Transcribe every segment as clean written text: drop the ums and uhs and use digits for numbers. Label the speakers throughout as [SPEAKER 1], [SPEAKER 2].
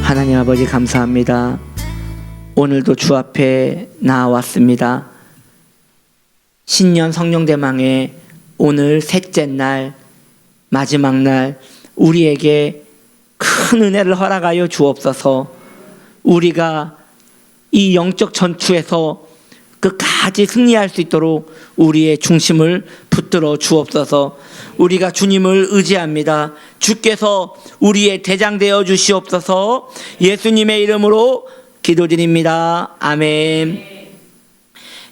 [SPEAKER 1] 하나님 아버지 감사합니다. 오늘도 주 앞에 나왔습니다. 신년 성령대망의 오늘 셋째 날, 마지막 날, 우리에게 큰 은혜를 허락하여 주옵소서. 우리가 이 영적 전투에서 끝까지 승리할 수 있도록 우리의 중심을 붙들어 주옵소서. 우리가 주님을 의지합니다. 주께서 우리의 대장 되어 주시옵소서. 예수님의 이름으로 기도드립니다. 아멘.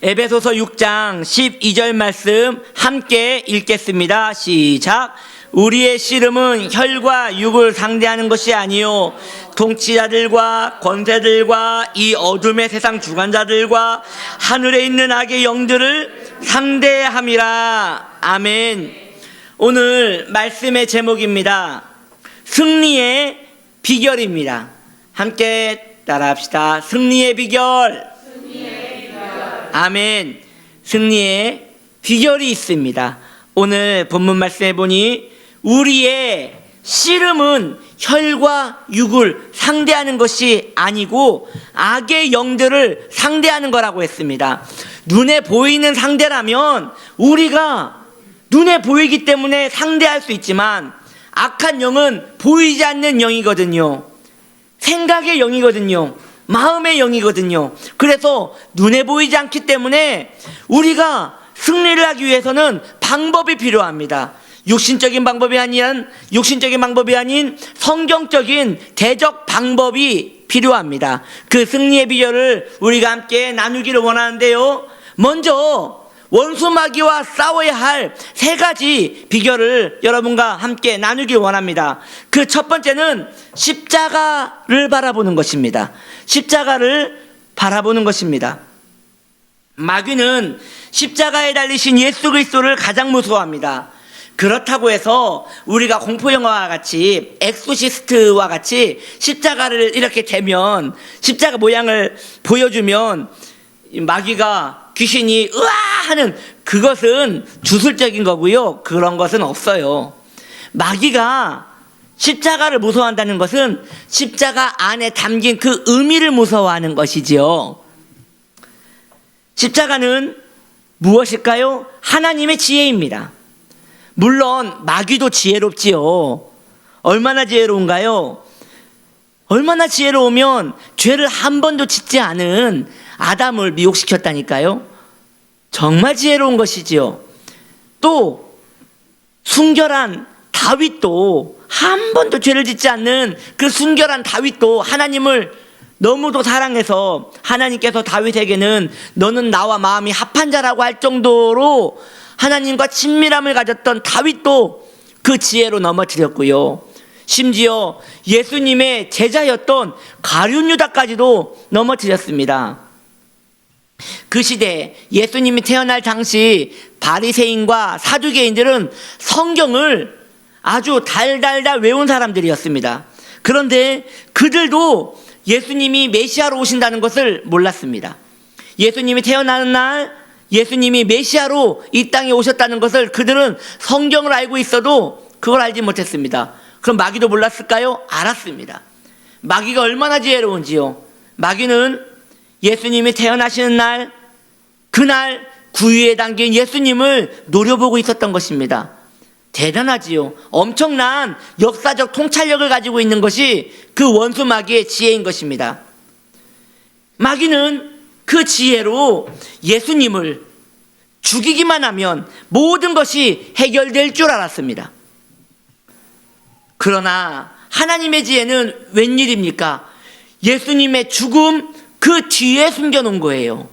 [SPEAKER 1] 에베소서 6장 12절 말씀 함께 읽겠습니다. 시작. 우리의 씨름은 혈과 육을 상대하는 것이 아니요 통치자들과 권세들과 이 어둠의 세상 주관자들과 하늘에 있는 악의 영들을 상대함이라. 아멘. 오늘 말씀의 제목입니다. 승리의 비결입니다. 함께 따라합시다. 승리의 비결. 아멘. 승리의 비결이 있습니다. 오늘 본문 말씀해 보니 우리의 씨름은 혈과 육을 상대하는 것이 아니고 악의 영들을 상대하는 거라고 했습니다. 눈에 보이는 상대라면 우리가 눈에 보이기 때문에 상대할 수 있지만 악한 영은 보이지 않는 영이거든요. 생각의 영이거든요. 마음의 영이거든요. 그래서 눈에 보이지 않기 때문에 우리가 승리를 하기 위해서는 방법이 필요합니다. 육신적인 방법이 아닌 성경적인 대적 방법이 필요합니다. 그 승리의 비결을 우리가 함께 나누기를 원하는데요. 먼저 원수 마귀와 싸워야 할 세 가지 비결을 여러분과 함께 나누기 원합니다. 그 첫 번째는 십자가를 바라보는 것입니다. 십자가를 바라보는 것입니다. 마귀는 십자가에 달리신 예수 그리스도를 가장 무서워합니다. 그렇다고 해서 우리가 공포영화와 같이 엑소시스트와 같이 십자가를 이렇게 대면 십자가 모양을 보여주면 마귀가 귀신이 으아 하는 그것은 주술적인 거고요. 그런 것은 없어요. 마귀가 십자가를 무서워한다는 것은 십자가 안에 담긴 그 의미를 무서워하는 것이지요. 십자가는 무엇일까요? 하나님의 지혜입니다. 물론 마귀도 지혜롭지요. 얼마나 지혜로운가요? 얼마나 지혜로우면 죄를 한 번도 짓지 않은 아담을 미혹시켰다니까요. 정말 지혜로운 것이지요. 또 순결한 다윗도 한 번도 죄를 짓지 않는 그 순결한 다윗도 하나님을 너무도 사랑해서 하나님께서 다윗에게는 너는 나와 마음이 합한 자라고 할 정도로 하나님과 친밀함을 가졌던 다윗도 그 지혜로 넘어뜨렸고요. 심지어 예수님의 제자였던 가룟 유다까지도 넘어뜨렸습니다. 그 시대 예수님이 태어날 당시 바리새인과 사두개인들은 성경을 아주 달달달 외운 사람들이었습니다. 그런데 그들도 예수님이 메시아로 오신다는 것을 몰랐습니다. 예수님이 태어나는 날 예수님이 메시아로 이 땅에 오셨다는 것을 그들은 성경을 알고 있어도 그걸 알지 못했습니다. 그럼 마귀도 몰랐을까요? 알았습니다. 마귀가 얼마나 지혜로운지요. 마귀는 예수님이 태어나시는 날, 그날 구유에 담긴 예수님을 노려보고 있었던 것입니다. 대단하지요. 엄청난 역사적 통찰력을 가지고 있는 것이 그 원수 마귀의 지혜인 것입니다. 마귀는 그 지혜로 예수님을 죽이기만 하면 모든 것이 해결될 줄 알았습니다. 그러나 하나님의 지혜는 웬일입니까? 예수님의 죽음 그 뒤에 숨겨놓은 거예요.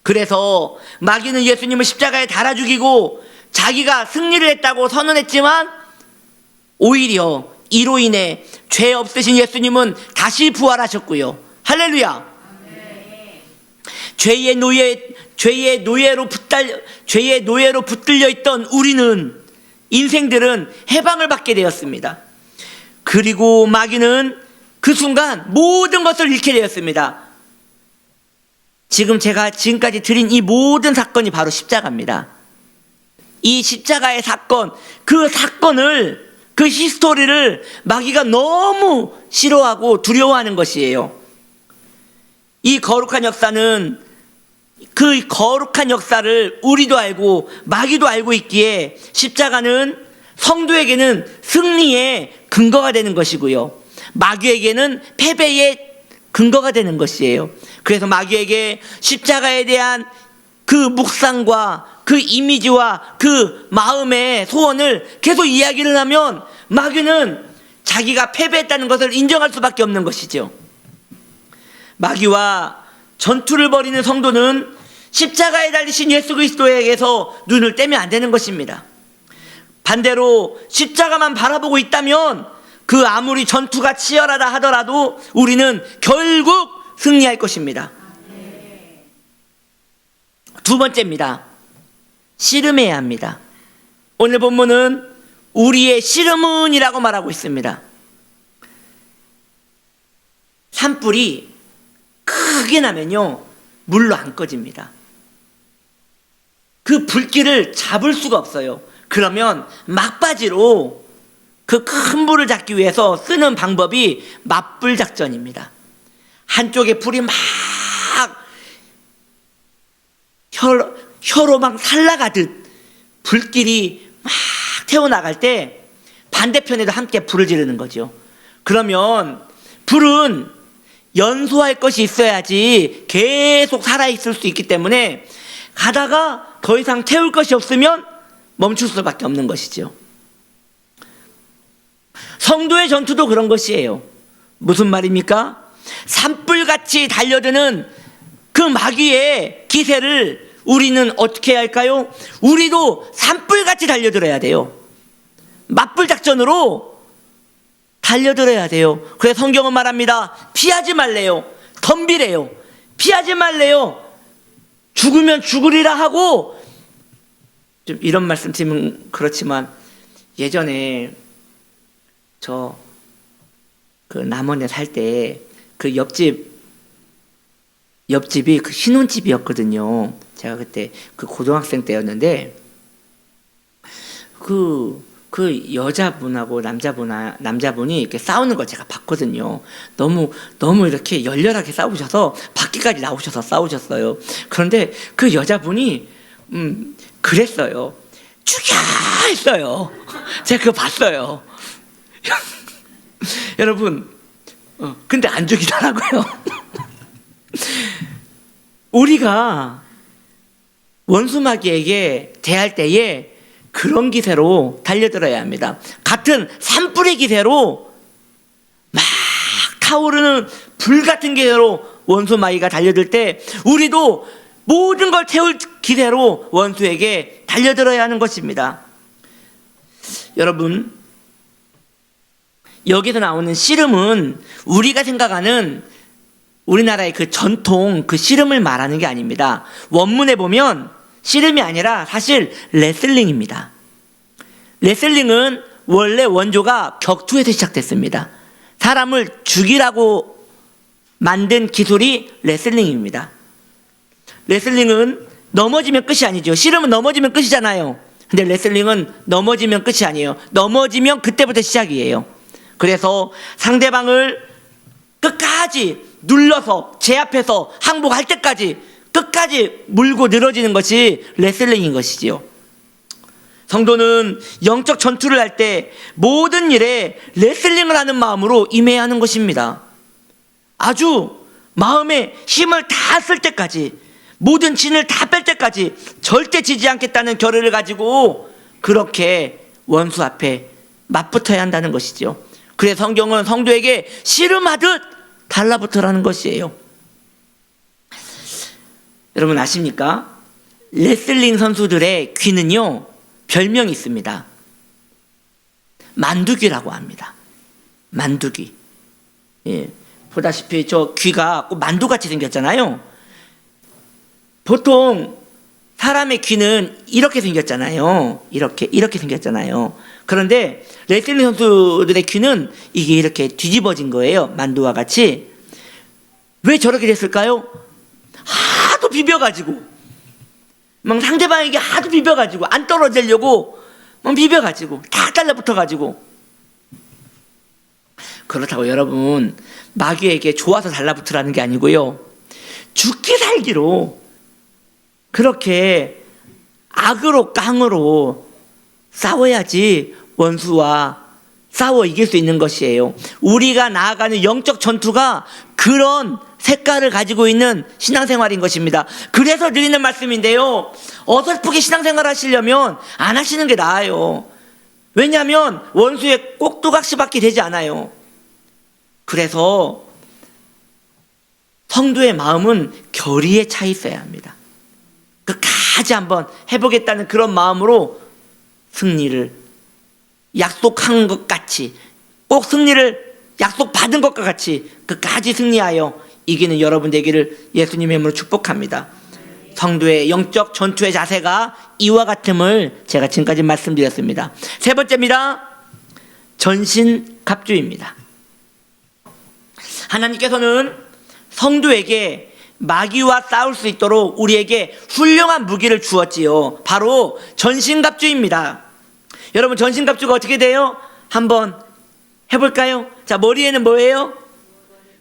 [SPEAKER 1] 그래서 마귀는 예수님을 십자가에 달아 죽이고 자기가 승리를 했다고 선언했지만 오히려 이로 인해 죄 없으신 예수님은 다시 부활하셨고요. 할렐루야. 죄의 노예로 붙들려 있던 우리는 인생들은 해방을 받게 되었습니다. 그리고 마귀는 그 순간 모든 것을 잃게 되었습니다. 지금 제가 지금까지 드린 이 모든 사건이 바로 십자가입니다. 이 십자가의 사건, 그 사건을 그 히스토리를 마귀가 너무 싫어하고 두려워하는 것이에요. 이 거룩한 역사는, 그 거룩한 역사를 우리도 알고 마귀도 알고 있기에 십자가는 성도에게는 승리의 근거가 되는 것이고요, 마귀에게는 패배의 근거가 되는 것이에요. 그래서 마귀에게 십자가에 대한 그 묵상과 그 이미지와 그 마음의 소원을 계속 이야기를 하면 마귀는 자기가 패배했다는 것을 인정할 수밖에 없는 것이죠. 마귀와 전투를 벌이는 성도는 십자가에 달리신 예수 그리스도에게서 눈을 떼면 안 되는 것입니다. 반대로 십자가만 바라보고 있다면 그 아무리 전투가 치열하다 하더라도 우리는 결국 승리할 것입니다. 두 번째입니다. 씨름해야 합니다. 오늘 본문은 우리의 씨름은 이라고 말하고 있습니다. 산불이 크게 나면요, 물로 안 꺼집니다. 그 불길을 잡을 수가 없어요. 그러면 막바지로 그 큰 불을 잡기 위해서 쓰는 방법이 맞불 작전입니다. 한쪽에 불이 막 혀로 막 살라가듯 불길이 막 태워나갈 때 반대편에도 함께 불을 지르는 거죠. 그러면 불은 연소할 것이 있어야지 계속 살아있을 수 있기 때문에 가다가 더 이상 태울 것이 없으면 멈출 수밖에 없는 것이죠. 성도의 전투도 그런 것이에요. 무슨 말입니까? 산불같이 달려드는 그 마귀의 기세를 우리는 어떻게 해야 할까요? 우리도 산불같이 달려들어야 돼요. 맞불 작전으로 달려들어야 돼요. 그래서 성경은 말합니다. 피하지 말래요. 덤비래요. 피하지 말래요. 죽으면 죽으리라 하고, 좀 이런 말씀 드리면 그렇지만 예전에 저 그 남원에 살 때 그 옆집이 그 신혼집이었거든요. 제가 그때 그 고등학생 때였는데 그 여자분하고 남자분이 이렇게 싸우는 걸 제가 봤거든요. 너무 이렇게 열렬하게 싸우셔서 밖에까지 나오셔서 싸우셨어요. 그런데 그 여자분이 그랬어요. 죽여! 했어요. 제가 그거 봤어요. 여러분, 근데 안 죽이더라고요. 우리가 원수마귀에게 대할 때에 그런 기세로 달려들어야 합니다. 같은 산불의 기세로 막 타오르는 불 같은 기세로 원수마귀가 달려들 때 우리도 모든 걸 태울 기세로 원수에게 달려들어야 하는 것입니다. 여러분, 여기서 나오는 씨름은 우리가 생각하는 우리나라의 그 전통 그 씨름을 말하는 게 아닙니다. 원문에 보면 씨름이 아니라 사실 레슬링입니다. 레슬링은 원래 원조가 격투에서 시작됐습니다. 사람을 죽이라고 만든 기술이 레슬링입니다. 레슬링은 넘어지면 끝이 아니죠. 씨름은 넘어지면 끝이잖아요. 근데 레슬링은 넘어지면 끝이 아니에요. 넘어지면 그때부터 시작이에요. 그래서 상대방을 끝까지 눌러서 제압해서 항복할 때까지 끝까지 물고 늘어지는 것이 레슬링인 것이지요. 성도는 영적 전투를 할 때 모든 일에 레슬링을 하는 마음으로 임해야 하는 것입니다. 아주 마음에 힘을 다 쓸 때까지, 모든 진을 다 뺄 때까지 절대 지지 않겠다는 결의를 가지고 그렇게 원수 앞에 맞붙어야 한다는 것이죠. 그래서 성경은 성도에게 씨름하듯 달라붙으라는 것이에요. 여러분 아십니까? 레슬링 선수들의 귀는요, 별명이 있습니다. 만두귀라고 합니다. 만두귀. 예, 보다시피 저 귀가 꼭 만두같이 생겼잖아요. 보통 사람의 귀는 이렇게 생겼잖아요. 이렇게 생겼잖아요. 그런데 레슬링 선수들의 귀는 이게 이렇게 뒤집어진 거예요. 만두와 같이. 왜 저렇게 됐을까요? 하도 비벼가지고 막 상대방에게 하도 비벼가지고 안 떨어지려고 막 비벼가지고 다 달라붙어가지고 그렇다고 여러분 마귀에게 좋아서 달라붙으라는 게 아니고요. 죽기 살기로 그렇게 악으로 깡으로 싸워야지 원수와 싸워 이길 수 있는 것이에요. 우리가 나아가는 영적 전투가 그런 색깔을 가지고 있는 신앙생활인 것입니다. 그래서 드리는 말씀인데요, 어설프게 신앙생활 하시려면 안 하시는 게 나아요. 왜냐하면 원수의 꼭두각시밖에 되지 않아요. 그래서 성도의 마음은 결의에 차 있어야 합니다. 끝까지 한번 해보겠다는 그런 마음으로 승리를 약속한 것 같이, 꼭 승리를 약속받은 것과 같이 끝까지 승리하여 이기는 여러분 되기를 예수님의 이름으로 축복합니다. 성도의 영적 전투의 자세가 이와 같음을 제가 지금까지 말씀드렸습니다. 세 번째입니다. 전신갑주입니다. 하나님께서는 성도에게 마귀와 싸울 수 있도록 우리에게 훌륭한 무기를 주었지요. 바로 전신갑주입니다. 여러분, 전신갑주가 어떻게 돼요? 한번 해볼까요? 자, 머리에는 뭐예요?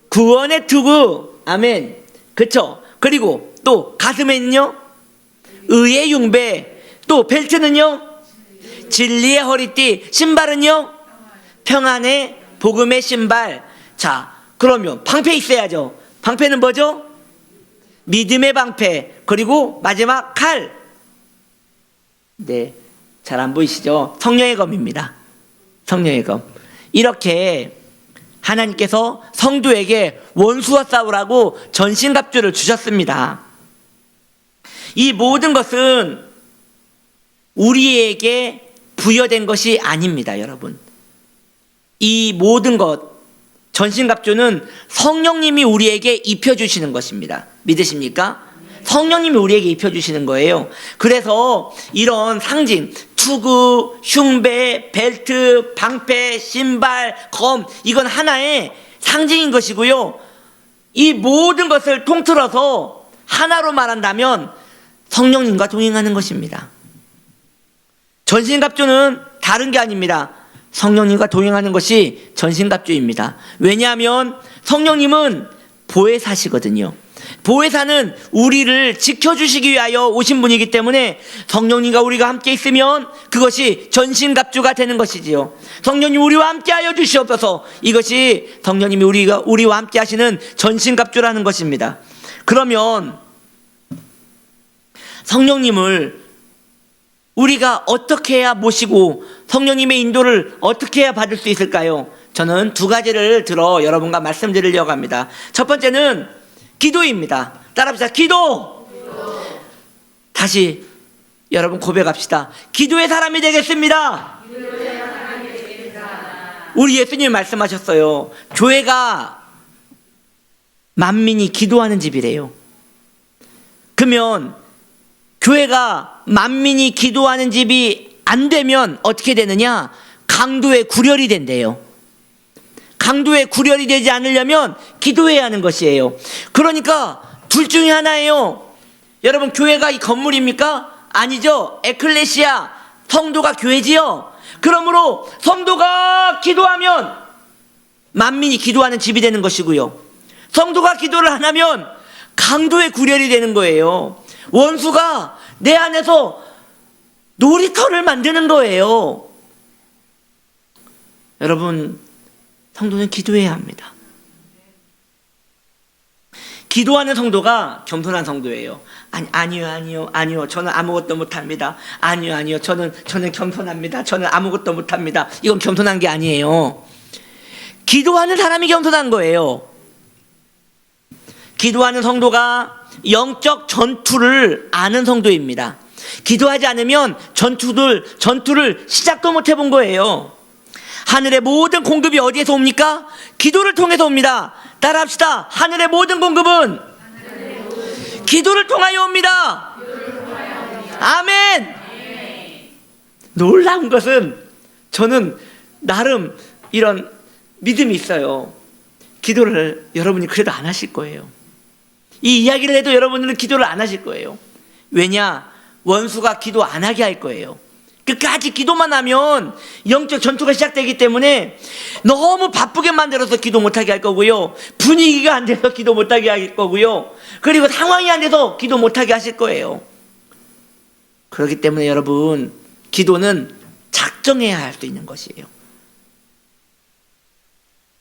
[SPEAKER 1] 구원의 투구. 아멘. 그쵸? 그리고 또 가슴에는요? 의의 융배. 또 벨트는요? 진리의 허리띠. 신발은요? 평안의 복음의 신발. 자, 그러면 방패 있어야죠. 방패는 뭐죠? 믿음의 방패. 그리고 마지막 칼. 네, 잘 안 보이시죠? 성령의 검입니다. 성령의 검. 이렇게 하나님께서 성도에게 원수와 싸우라고 전신갑주를 주셨습니다. 이 모든 것은 우리에게 부여된 것이 아닙니다, 여러분. 이 모든 것, 전신갑주는 성령님이 우리에게 입혀주시는 것입니다. 믿으십니까? 성령님이 우리에게 입혀주시는 거예요. 그래서 이런 상징, 투구, 흉배, 벨트, 방패, 신발, 검, 이건 하나의 상징인 것이고요. 이 모든 것을 통틀어서 하나로 말한다면 성령님과 동행하는 것입니다. 전신갑주는 다른 게 아닙니다. 성령님과 동행하는 것이 전신갑주입니다. 왜냐하면 성령님은 보혜사시거든요. 보혜사는 우리를 지켜주시기 위하여 오신 분이기 때문에 성령님과 우리가 함께 있으면 그것이 전신갑주가 되는 것이지요. 성령님 우리와 함께 하여 주시옵소서. 이것이 성령님이 우리와 함께 하시는 전신갑주라는 것입니다. 그러면 성령님을 우리가 어떻게 해야 모시고 성령님의 인도를 어떻게 해야 받을 수 있을까요? 저는 두 가지를 들어 여러분과 말씀드리려고 합니다. 첫 번째는 기도입니다. 따라합시다. 기도. 다시 여러분 고백합시다. 기도의 사람이 되겠습니다. 우리 예수님이 말씀하셨어요. 교회가 만민이 기도하는 집이래요. 그러면 교회가 만민이 기도하는 집이 안 되면 어떻게 되느냐? 강도의 구렬이 된대요. 강도의 구렬이 되지 않으려면 기도해야 하는 것이에요. 그러니까 둘 중에 하나예요. 여러분, 교회가 이 건물입니까? 아니죠. 에클레시아, 성도가 교회지요. 그러므로 성도가 기도하면 만민이 기도하는 집이 되는 것이고요. 성도가 기도를 안 하면 강도의 구렬이 되는 거예요. 원수가 내 안에서 놀이터를 만드는 거예요. 여러분, 성도는 기도해야 합니다. 기도하는 성도가 겸손한 성도예요. 아니요. 저는 아무것도 못합니다. 아니요. 저는 겸손합니다. 저는 아무것도 못합니다. 이건 겸손한 게 아니에요. 기도하는 사람이 겸손한 거예요. 기도하는 성도가 영적 전투를 아는 성도입니다. 기도하지 않으면 전투를 시작도 못 해본 거예요. 하늘의 모든 공급이 어디에서 옵니까? 기도를 통해서 옵니다. 따라합시다. 하늘의 모든 공급은 기도를 통하여 옵니다. 아멘. 놀라운 것은 저는 나름 이런 믿음이 있어요. 기도를 여러분이 그래도 안 하실 거예요. 이 이야기를 해도 여러분들은 기도를 안 하실 거예요. 왜냐? 원수가 기도 안 하게 할 거예요. 끝까지 기도만 하면 영적 전투가 시작되기 때문에 너무 바쁘게 만들어서 기도 못하게 할 거고요. 분위기가 안 돼서 기도 못하게 할 거고요. 그리고 상황이 안 돼서 기도 못하게 하실 거예요. 그렇기 때문에 여러분, 기도는 작정해야 할 수 있는 것이에요.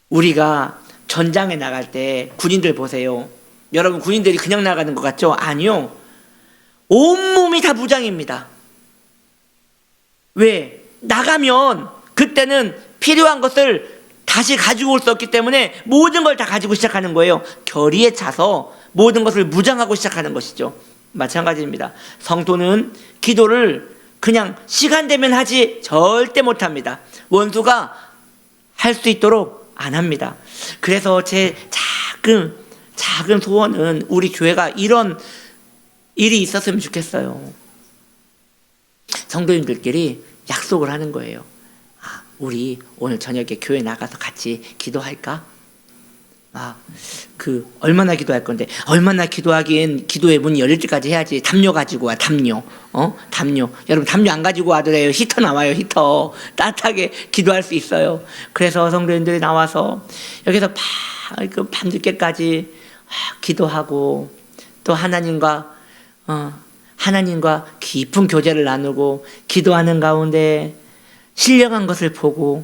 [SPEAKER 1] 우리가 전장에 나갈 때 군인들 보세요. 여러분, 군인들이 그냥 나가는 것 같죠? 아니요. 온몸이 다 무장입니다. 왜? 나가면 그때는 필요한 것을 다시 가지고 올 수 없기 때문에 모든 걸 다 가지고 시작하는 거예요. 결의에 차서 모든 것을 무장하고 시작하는 것이죠. 마찬가지입니다. 성도는 기도를 그냥 시간 되면 하지 절대 못합니다. 원수가 할 수 있도록 안 합니다. 그래서 제 작은 소원은 우리 교회가 이런 일이 있었으면 좋겠어요. 성도님들끼리 약속을 하는 거예요. 우리 오늘 저녁에 교회 나가서 같이 기도할까? 얼마나 기도할 건데? 얼마나 기도하긴 기도의 문이 열릴 때까지 해야지. 담요 가지고 와, 담요. 담요. 여러분, 담요 안 가지고 와도 돼요. 히터 나와요, 히터. 따뜻하게 기도할 수 있어요. 그래서 성도님들이 나와서 여기서 밤늦게까지 기도하고 또 하나님과 깊은 교제를 나누고 기도하는 가운데 신령한 것을 보고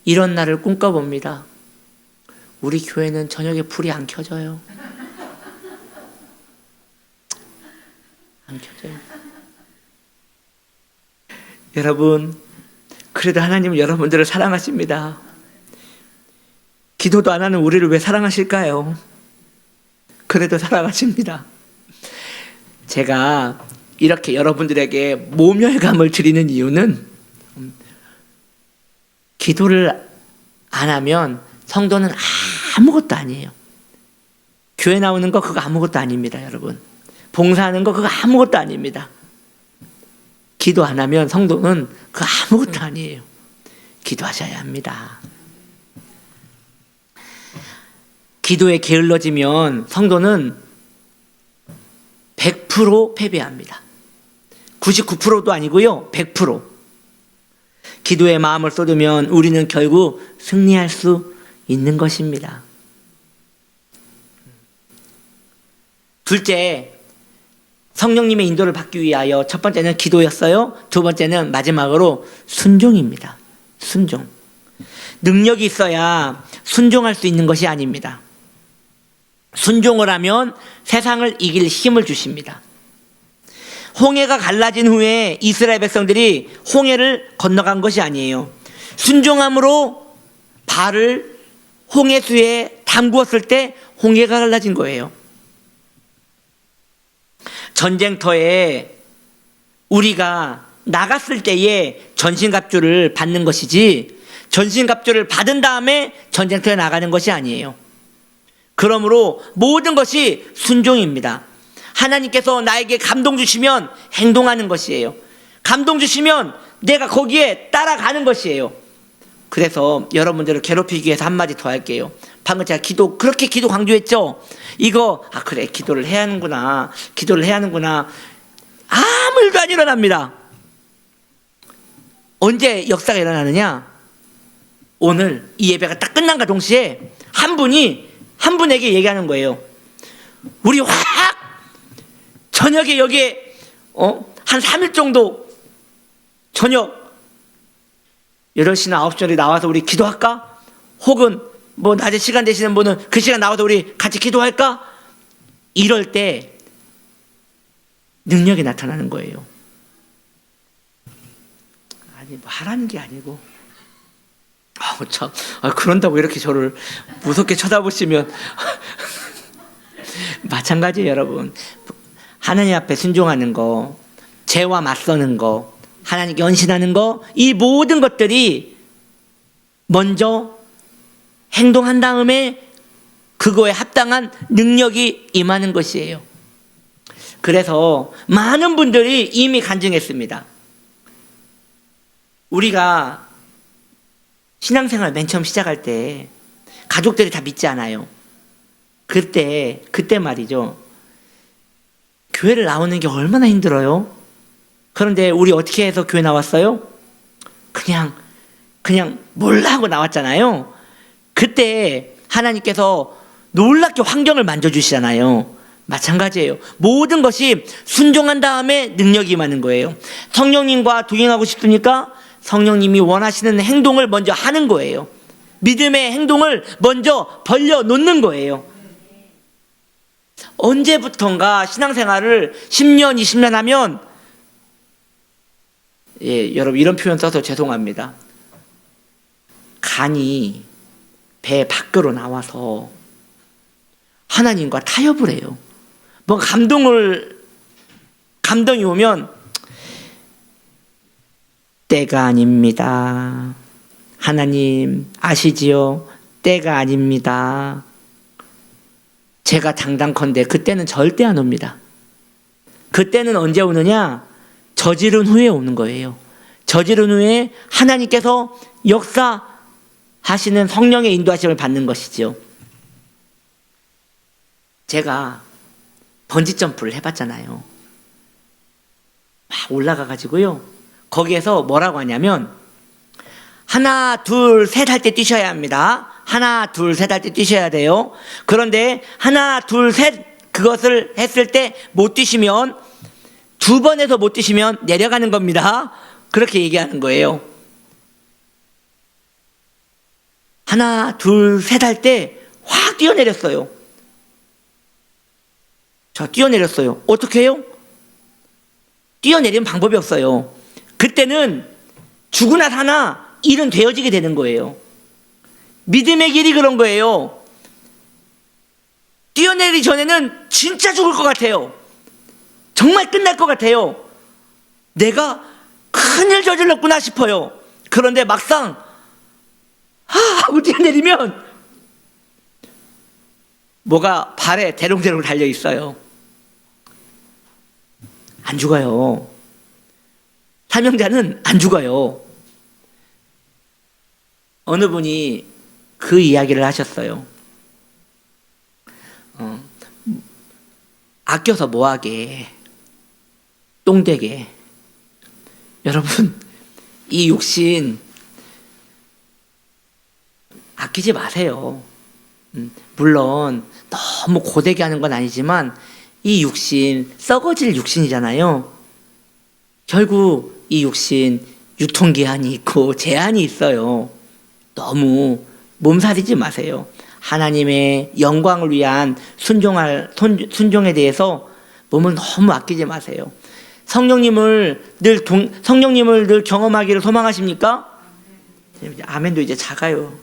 [SPEAKER 1] 이런 날을 꿈꿔봅니다. 우리 교회는 저녁에 불이 안 켜져요. 안 켜져요. 여러분, 그래도 하나님은 여러분들을 사랑하십니다. 기도도 안 하는 우리를 왜 사랑하실까요? 그래도 사랑하십니다. 제가 이렇게 여러분들에게 모멸감을 드리는 이유는 기도를 안 하면 성도는 아무것도 아니에요. 교회 나오는 거 그거 아무것도 아닙니다, 여러분. 봉사하는 거 그거 아무것도 아닙니다. 기도 안 하면 성도는 그거 아무것도 아니에요. 기도하셔야 합니다. 기도에 게을러지면 성도는 100% 패배합니다. 99%도 아니고요, 100%. 기도에 마음을 쏟으면 우리는 결국 승리할 수 있는 것입니다. 둘째, 성령님의 인도를 받기 위하여 첫 번째는 기도였어요. 두 번째는 마지막으로 순종입니다. 순종. 능력이 있어야 순종할 수 있는 것이 아닙니다. 순종을 하면 세상을 이길 힘을 주십니다. 홍해가 갈라진 후에 이스라엘 백성들이 홍해를 건너간 것이 아니에요. 순종함으로 발을 홍해수에 담그었을 때 홍해가 갈라진 거예요. 전쟁터에 우리가 나갔을 때에 전신갑주를 받는 것이지 전신갑주를 받은 다음에 전쟁터에 나가는 것이 아니에요. 그러므로 모든 것이 순종입니다. 하나님께서 나에게 감동 주시면 행동하는 것이에요. 감동 주시면 내가 거기에 따라가는 것이에요. 그래서 여러분들을 괴롭히기 위해서 한마디 더 할게요. 방금 제가 그렇게 기도 강조했죠? 이거, 그래, 기도를 해야 하는구나. 아무 일도 안 일어납니다. 언제 역사가 일어나느냐? 오늘 이 예배가 딱 끝난과 동시에 한 분에게 얘기하는 거예요. 우리 확 저녁에 여기에 한 3일 정도 저녁 8시나 9시 나와서 우리 기도할까? 혹은 낮에 시간 되시는 분은 그 시간 나와서 우리 같이 기도할까? 이럴 때 능력이 나타나는 거예요. 하라는 게 아니고 그런다고 이렇게 저를 무섭게 쳐다보시면 마찬가지예요, 여러분. 하나님 앞에 순종하는 거, 죄와 맞서는 거, 하나님께 헌신하는 거, 이 모든 것들이 먼저 행동한 다음에 그거에 합당한 능력이 임하는 것이에요. 그래서 많은 분들이 이미 간증했습니다. 우리가 신앙생활 맨 처음 시작할 때 가족들이 다 믿지 않아요. 그때 말이죠. 교회를 나오는 게 얼마나 힘들어요. 그런데 우리 어떻게 해서 교회 나왔어요? 그냥 몰라 하고 나왔잖아요. 그때 하나님께서 놀랍게 환경을 만져주시잖아요. 마찬가지예요. 모든 것이 순종한 다음에 능력이 임하는 거예요. 성령님과 동행하고 싶습니까? 성령님이 원하시는 행동을 먼저 하는 거예요. 믿음의 행동을 먼저 벌려놓는 거예요. 언제부턴가 신앙생활을 10년, 20년 하면, 여러분 이런 표현 써서 죄송합니다. 간이 배 밖으로 나와서 하나님과 타협을 해요. 뭐 감동이 오면 때가 아닙니다. 하나님 아시지요? 때가 아닙니다. 제가 장담컨대 그때는 절대 안 옵니다. 그때는 언제 오느냐? 저지른 후에 오는 거예요. 저지른 후에 하나님께서 역사하시는 성령의 인도하심을 받는 것이죠. 제가 번지점프를 해봤잖아요. 막 올라가가지고요. 거기에서 뭐라고 하냐면 하나, 둘, 셋 할 때 뛰셔야 합니다. 하나, 둘, 셋 할 때 뛰셔야 돼요. 그런데 하나, 둘, 셋 그것을 했을 때 못 뛰시면, 두 번에서 못 뛰시면 내려가는 겁니다. 그렇게 얘기하는 거예요. 하나, 둘, 셋 할 때 확 뛰어내렸어요. 저 뛰어내렸어요. 어떻게 해요? 뛰어내리는 방법이 없어요. 그때는 죽으나 사나 일은 되어지게 되는 거예요. 믿음의 길이 그런 거예요. 뛰어내리기 전에는 진짜 죽을 것 같아요. 정말 끝날 것 같아요. 내가 큰일 저질렀구나 싶어요. 그런데 막상 하고 뛰어내리면 뭐가 발에 대롱대롱 달려 있어요. 안 죽어요. 사명자는 안 죽어요. 어느 분이 그 이야기를 하셨어요. 아껴서 뭐하게, 똥되게. 여러분, 이 육신 아끼지 마세요. 물론 너무 고되게 하는 건 아니지만 이 육신, 썩어질 육신이잖아요. 결국 이 육신 유통기한이 있고 제한이 있어요. 너무 몸살이지 마세요. 하나님의 영광을 위한 순종에 대해서 몸을 너무 아끼지 마세요. 성령님을 늘 경험하기를 소망하십니까? 아멘도 이제 작아요.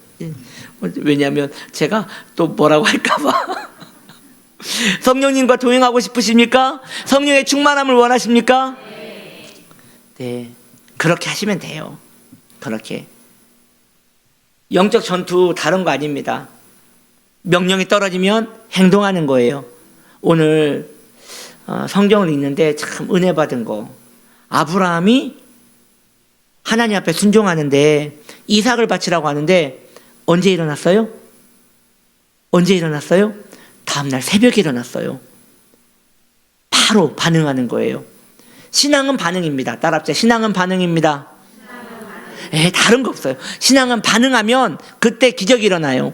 [SPEAKER 1] 왜냐하면 제가 또 뭐라고 할까봐. 성령님과 동행하고 싶으십니까? 성령의 충만함을 원하십니까? 네, 그렇게 하시면 돼요. 그렇게. 영적 전투 다른 거 아닙니다. 명령이 떨어지면 행동하는 거예요. 오늘 성경을 읽는데 참 은혜 받은 거, 아브라함이 하나님 앞에 순종하는데 이삭을 바치라고 하는데 언제 일어났어요? 언제 일어났어요? 다음날 새벽에 일어났어요. 바로 반응하는 거예요. 신앙은 반응입니다. 따라합시다. 신앙은 반응입니다. 다른 거 없어요. 신앙은 반응하면 그때 기적이 일어나요.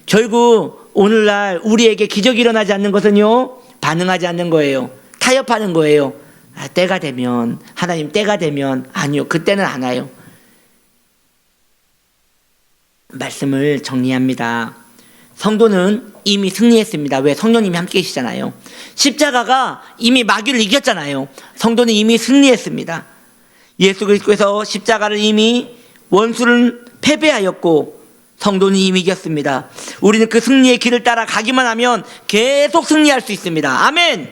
[SPEAKER 1] 결국 오늘날 우리에게 기적이 일어나지 않는 것은요, 반응하지 않는 거예요. 타협하는 거예요. 때가 되면, 하나님 때가 되면, 아니요, 그때는 안 와요. 말씀을 정리합니다. 성도는 이미 승리했습니다. 왜? 성령님이 함께 계시잖아요. 십자가가 이미 마귀를 이겼잖아요. 성도는 이미 승리했습니다. 예수 그리스도께서 십자가를 이미 원수를 패배하였고 성도는 이미 이겼습니다. 우리는 그 승리의 길을 따라 가기만 하면 계속 승리할 수 있습니다. 아멘.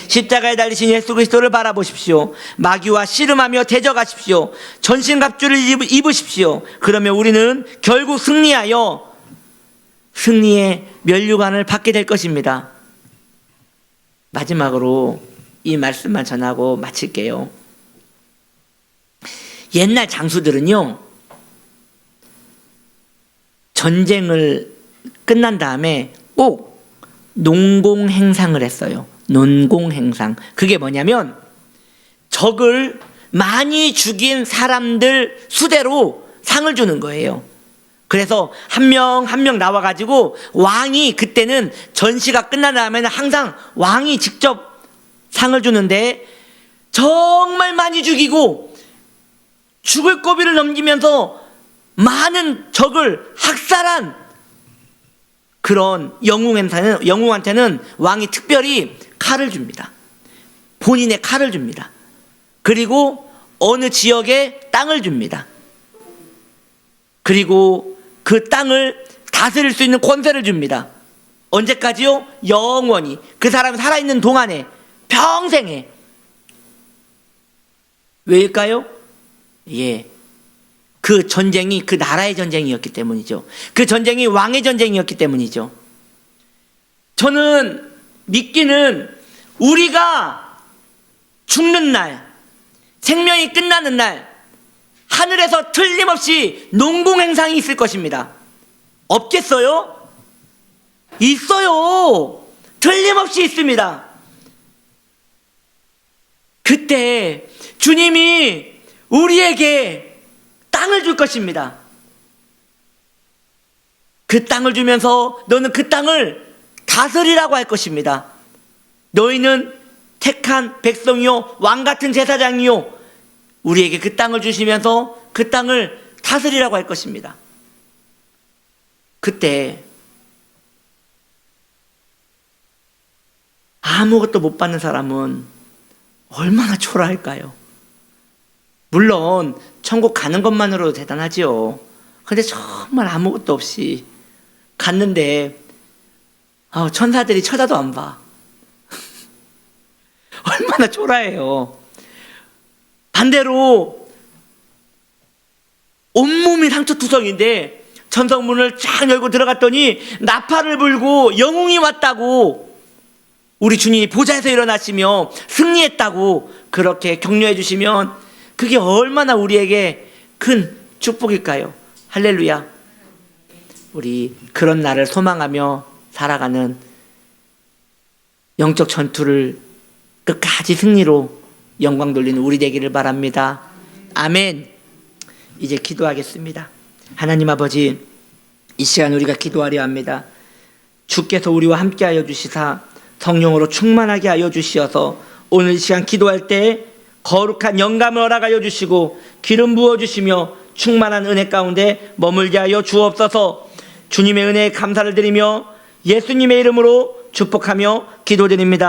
[SPEAKER 1] 십자가에 달리신 예수 그리스도를 바라보십시오. 마귀와 씨름하며 대적하십시오. 전신갑주를 입으십시오. 그러면 우리는 결국 승리하여 승리의 면류관을 받게 될 것입니다. 마지막으로 이 말씀만 전하고 마칠게요. 옛날 장수들은요, 전쟁을 끝난 다음에 꼭 농공행상을 했어요. 논공행상. 그게 뭐냐면 적을 많이 죽인 사람들 수대로 상을 주는 거예요. 그래서 한 명 한 명 나와가지고 왕이, 그때는 전시가 끝난 다음에는 항상 왕이 직접 상을 주는데, 정말 많이 죽이고 죽을 고비를 넘기면서 많은 적을 학살한 그런 영웅한테는 왕이 특별히 칼을 줍니다. 본인의 칼을 줍니다. 그리고 어느 지역에 땅을 줍니다. 그리고 그 땅을 다스릴 수 있는 권세를 줍니다. 언제까지요? 영원히. 그 사람이 살아있는 동안에, 평생에. 왜일까요? 예. 그 전쟁이 그 나라의 전쟁이었기 때문이죠. 그 전쟁이 왕의 전쟁이었기 때문이죠. 저는 믿기는 우리가 죽는 날, 생명이 끝나는 날, 하늘에서 틀림없이 농공행상이 있을 것입니다. 없겠어요? 있어요. 틀림없이 있습니다. 그때 주님이 우리에게 땅을 줄 것입니다. 그 땅을 주면서 너는 그 땅을 다스리라고 할 것입니다. 너희는 택한 백성이요, 왕같은 제사장이요, 우리에게 그 땅을 주시면서 그 땅을 다스리라고 할 것입니다. 그때 아무것도 못 받는 사람은 얼마나 초라할까요? 물론 천국 가는 것만으로도 대단하지요. 근데 정말 아무것도 없이 갔는데 천사들이 쳐다도 안 봐. 얼마나 초라해요. 반대로 온몸이 상처투성인데 천성문을 쫙 열고 들어갔더니 나팔을 불고 영웅이 왔다고, 우리 주님이 보좌에서 일어나시며 승리했다고 그렇게 격려해 주시면 그게 얼마나 우리에게 큰 축복일까요? 할렐루야. 우리 그런 날을 소망하며 살아가는 영적 전투를 끝까지 승리로 영광 돌리는 우리 되기를 바랍니다. 아멘. 이제 기도하겠습니다. 하나님 아버지, 이 시간 우리가 기도하려 합니다. 주께서 우리와 함께하여 주시사 성령으로 충만하게 하여 주시어서 오늘 이 시간 기도할 때 거룩한 영감을 허락하여 주시고 기름 부어주시며 충만한 은혜 가운데 머물게 하여 주옵소서. 주님의 은혜에 감사를 드리며 예수님의 이름으로 축복하며 기도드립니다.